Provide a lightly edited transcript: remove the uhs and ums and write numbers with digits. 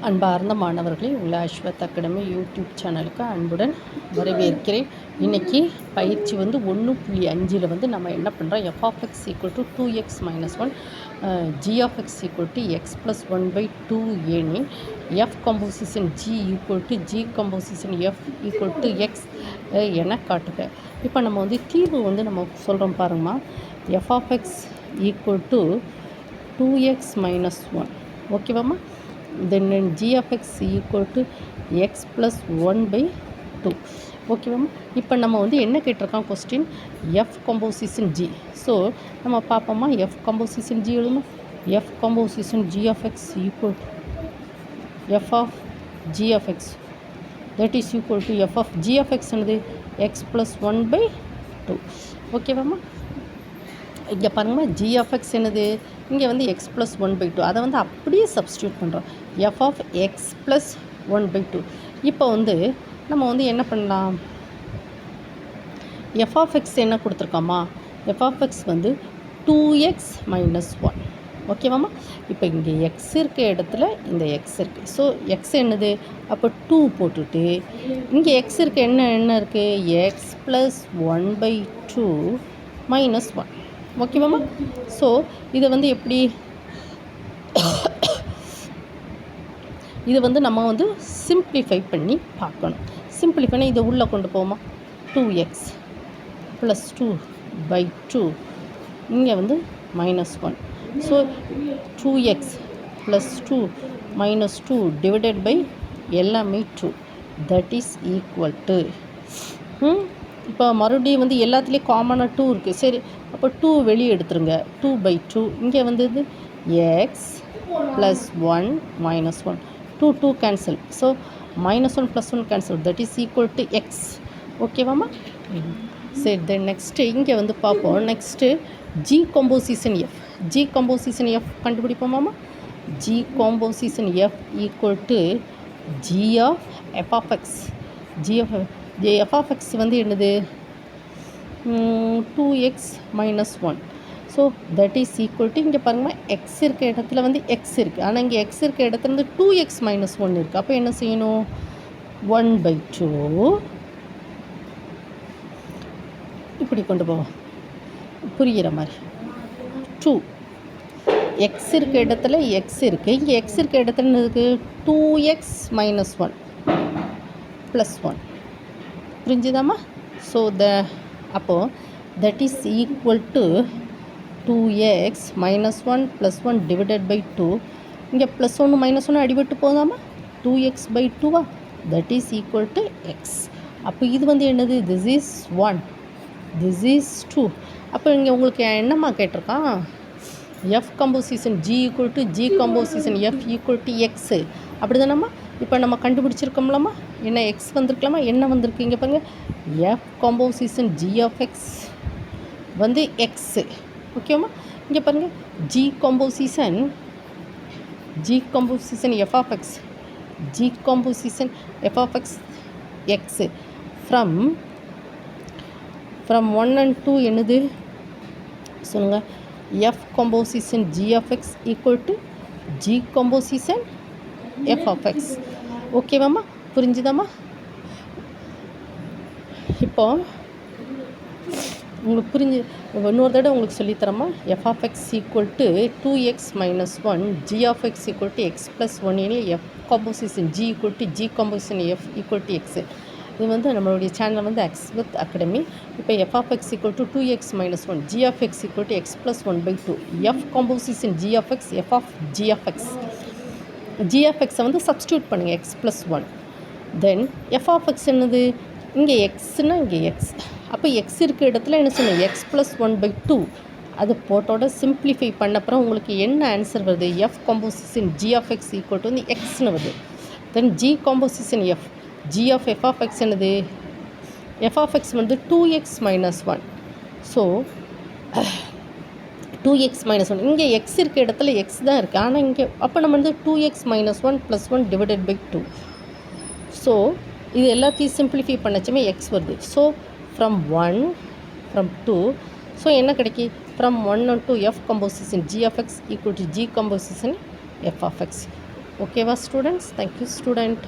அன்பார்ந்த மாணவர்களே, உள்ள அஸ்வத் அகாடமி யூடியூப் சேனலுக்கு அன்புடன் வரவேற்கிறேன். இன்றைக்கி பயிற்சி 1.5 நம்ம என்ன பண்ணுறோம், f(x) = 2x - 1 g(x) = x+1/2 எனில் f composition g g composition f x என காட்டுக. இப்போ நம்ம தீர்வு நம்ம சொல்கிறோம் பாருங்கம்மா. f(x) = 2x - 1 ஓகேவாம்மா. then g(x) = x+1/2 ஓகேவாம்மா. இப்போ நம்ம என்ன கேட்டிருக்கோம் question, f composition g. So நம்ம பார்ப்போம்மா, f composition g எழுதுமா. f composition g(x) = f of g(x) that is equal to f of g(x) என்னது x+1/2 ஓகேவாம்மா. இங்கே பாருங்கம்மா, g(x) என்னது இங்கே x+1/2, அதை அப்படியே சப்ஸ்டியூட் பண்ணுறோம், f of x+1/2. இப்போ நம்ம என்ன பண்ணலாம், f of x என்ன கொடுத்துருக்கோமா, f of x 2x - 1 ஓகேவாம்மா. இப்போ இங்கே x இருக்க இடத்துல இந்த x இருக்குது. ஸோ x என்னது, அப்போ 2 போட்டுட்டு இங்கே x இருக்க என்ன இருக்குது, x+1/2 - 1 ஓகேவாம்மா. ஸோ இதை எப்படி இது நம்ம சிம்பிளிஃபை பண்ணி பார்க்கணும். சிம்பிளிஃபை பண்ணி இதை உள்ளே கொண்டு போமா. 2x + 2/2 இங்கே -1. ஸோ 2x + 2 - 2 டிவைடட் பை எல்லாமே 2 தட் இஸ் ஈக்குவல் டு இப்போ மறுபடியும் எல்லாத்துலேயும் காமனாக 2 இருக்குது. சரி, அப்போ 2 வெளியே எடுத்துருங்க. 2/2 இங்கே x +1 - 1 2 cancel. So -1 + 1 cancel that is equal to x ஓகேவாம்மா. சரி, தென் நெக்ஸ்ட்டு இங்கே பார்ப்போம். Next g composition f. g composition f கண்டுபிடிப்போமாம்மா. g composition f = g of f of x. f of x என்னது 2x - 1. So that is equal to இங்கே பாருங்கம்மா, x இருக்க இடத்துல x இருக்குது, ஆனால் இங்கே x இருக்க இடத்துல 2x - 1 இருக்குது. அப்போ என்ன செய்யணும், 1/2 இப்படி கொண்டு போவோம், புரிகிற மாதிரி. 2 x இருக்க இடத்துல x இருக்குது, இங்கே x இருக்க இடத்துல இருக்குது 2x - 1 + 1 புரிஞ்சுதாம்மா. ஸோ அப்போது that is equal to 2x - 1 + 1 divided by 2. இங்கே +1 -1 அடிபட்டு போதாமா, 2x/2 that is equal to x. அப்போ இது என்னது, திஸ் இஸ் 1, திஸ் இஸ் 2. அப்போ இங்கே உங்களுக்கு என்னம்மா கேட்டிருக்கான், f composition g = g composition f = x அப்படி தானம்மா. இப்போ நம்ம கண்டுபிடிச்சிருக்கோம்லம்மா, என்ன x வந்திருக்கலாமா, என்ன வந்திருக்கு இங்கே பாருங்க, f composition g of x x ஓகேம்மா. இங்கே பாருங்கள், g composition f of x, g composition f of x x from 1 and 2 என்னது சொல்லுங்கள், f composition g of x = g composition f of x ஓகேவாம்மா. புரிஞ்சுதாம்மா. இப்போ உங்களுக்கு இன்னொரு தடவை உங்களுக்கு சொல்லித்தரமா. f of x = 2x - 1 g of x = x+1 எனில் f composition g = g composition f = x. இது நம்மளுடைய சேனல் அஸ்வத் அகாடமி. இப்போ f of x = 2x - 1 g of x = x+1/2 f composition g of x f of g of x. g of x substitute பண்ணுங்கள், x+1. Then f of x என்னது, இங்கே எக்ஸ்னா இங்கே X, அப்போ X இருக்க இடத்துல என்ன சொன்னேன், x+1/2 அது போட்டோட சிம்பிளிஃபை பண்ண அப்புறம் உங்களுக்கு என்ன ஆன்சர் வருது, f composition g of x = xன்னு வருது. தென் g composition f, g of f of x என்னது, f of x 2x - 1. So 2x - 1 இங்கே x இருக்க இடத்துல x தான் இருக்குது, ஆனால் இங்கே அப்போ நம்ம 2x - 1 + 1 டிவைடட் பை 2. ஸோ இது எல்லாத்தையும் சிம்பிளிஃபை பண்ணச்சுமே x வருது. ஸோ ஃப்ரம் 1 ஃப்ரம் 2, ஸோ என்ன கிடைக்கி, from 1 and 2 f composition g of x = g composition f of x. ஓகேவா ஸ்டூடெண்ட்ஸ்? Thank you student.